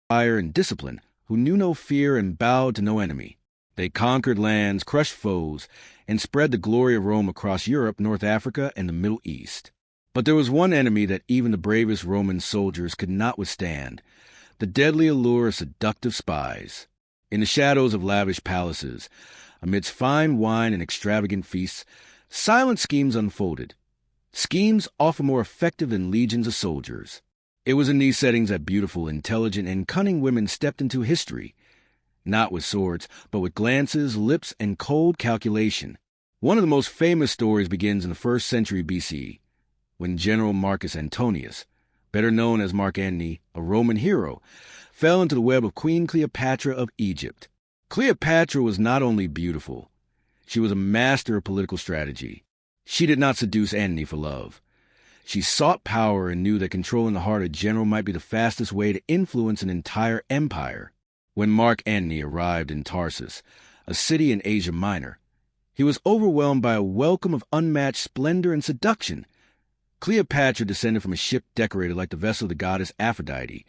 fire and discipline, who knew no fear and bowed to no enemy. They conquered lands, crushed foes, and spread the glory of Rome across Europe, North Africa, and the Middle East. But there was one enemy that even the bravest Roman soldiers could not withstand: the deadly allure of seductive spies. In the shadows of lavish palaces, amidst fine wine and extravagant feasts, silent schemes unfolded. Schemes often more effective than legions of soldiers. It was in these settings that beautiful, intelligent, and cunning women stepped into history, not with swords, but with glances, lips, and cold calculation. One of the most famous stories begins in the 1st century BC, when General Marcus Antonius, better known as Mark Antony, a Roman hero, fell into the web of Queen Cleopatra of Egypt. Cleopatra was not only beautiful, she was a master of political strategy. She did not seduce Antony for love. She sought power and knew that controlling the heart of a general might be the fastest way to influence an entire empire. When Mark Antony arrived in Tarsus, a city in Asia Minor, he was overwhelmed by a welcome of unmatched splendor and seduction. Cleopatra descended from a ship decorated like the vessel of the goddess Aphrodite,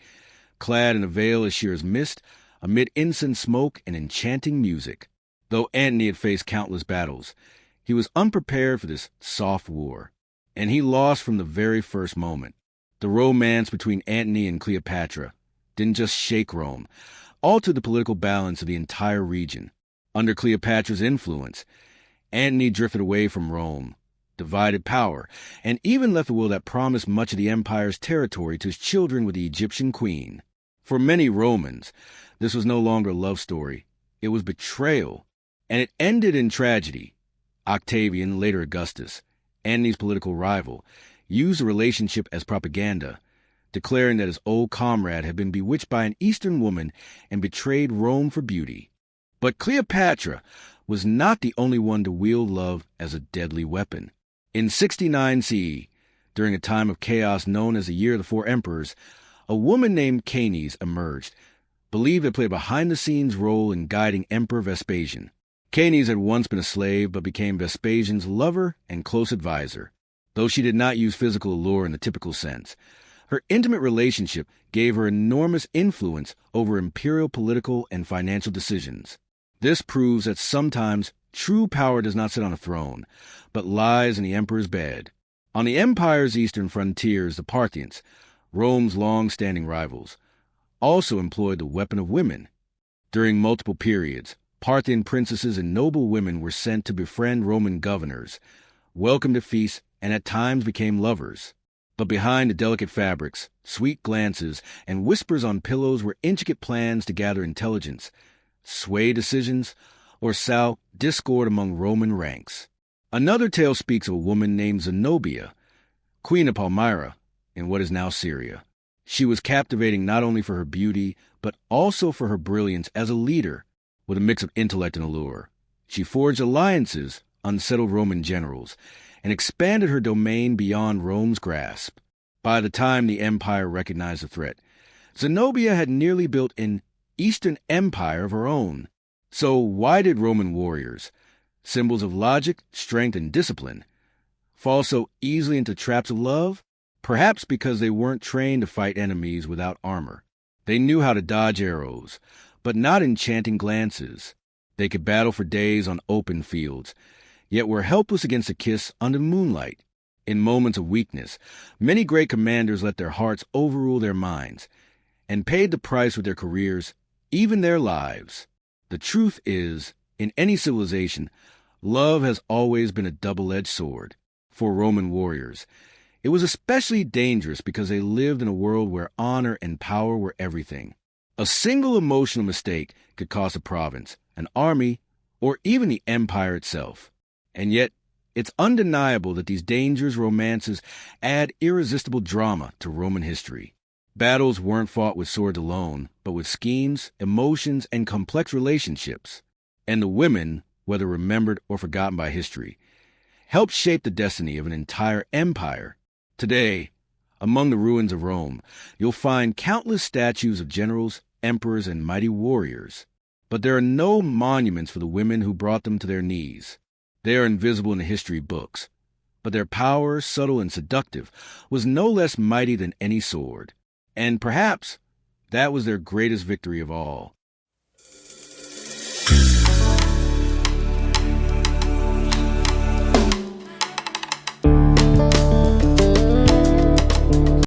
clad in a veil as sheer as mist, amid incense smoke and enchanting music. Though Antony had faced countless battles, he was unprepared for this soft war, and he lost from the very first moment. The romance between Antony and Cleopatra didn't just shake Rome, altered the political balance of the entire region. Under Cleopatra's influence, Antony drifted away from Rome, divided power, and even left a will that promised much of the empire's territory to his children with the Egyptian queen. For many Romans, this was no longer a love story. It was betrayal, and it ended in tragedy. Octavian, later Augustus, Antony's political rival, used the relationship as propaganda, declaring that his old comrade had been bewitched by an Eastern woman and betrayed Rome for beauty. But Cleopatra was not the only one to wield love as a deadly weapon. In 69 CE, during a time of chaos known as the Year of the Four Emperors, a woman named Caenis emerged, believed to play a behind-the-scenes role in guiding Emperor Vespasian. Caenis had once been a slave, but became Vespasian's lover and close advisor. Though she did not use physical allure in the typical sense, her intimate relationship gave her enormous influence over imperial political and financial decisions. This proves that sometimes true power does not sit on a throne, but lies in the emperor's bed. On the empire's eastern frontiers, the Parthians, Rome's long-standing rivals, also employed the weapon of women. During multiple periods, Parthian princesses and noble women were sent to befriend Roman governors, welcomed at feasts, and at times became lovers. But behind the delicate fabrics, sweet glances, and whispers on pillows were intricate plans to gather intelligence, sway decisions, or sow discord among Roman ranks. Another tale speaks of a woman named Zenobia, queen of Palmyra, in what is now Syria. She was captivating not only for her beauty, but also for her brilliance as a leader, with a mix of intellect and allure. She forged alliances, unsettled Roman generals, and expanded her domain beyond Rome's grasp. By the time the empire recognized the threat, Zenobia had nearly built an Eastern empire of her own. So why did Roman warriors, symbols of logic, strength, and discipline, fall so easily into traps of love? Perhaps because they weren't trained to fight enemies without armor. They knew how to dodge arrows, but not enchanting glances. They could battle for days on open fields, yet were helpless against a kiss under moonlight. In moments of weakness, many great commanders let their hearts overrule their minds, and paid the price with their careers, even their lives. The truth is, in any civilization, love has always been a double-edged sword. For Roman warriors, it was especially dangerous because they lived in a world where honor and power were everything. A single emotional mistake could cost a province, an army, or even the empire itself. And yet, it's undeniable that these dangerous romances add irresistible drama to Roman history. Battles weren't fought with swords alone, but with schemes, emotions, and complex relationships. And the women, whether remembered or forgotten by history, helped shape the destiny of an entire empire. Today, among the ruins of Rome, you'll find countless statues of generals, emperors, and mighty warriors. But there are no monuments for the women who brought them to their knees. They are invisible in the history books, but their power, subtle and seductive, was no less mighty than any sword. And perhaps That was their greatest victory of all.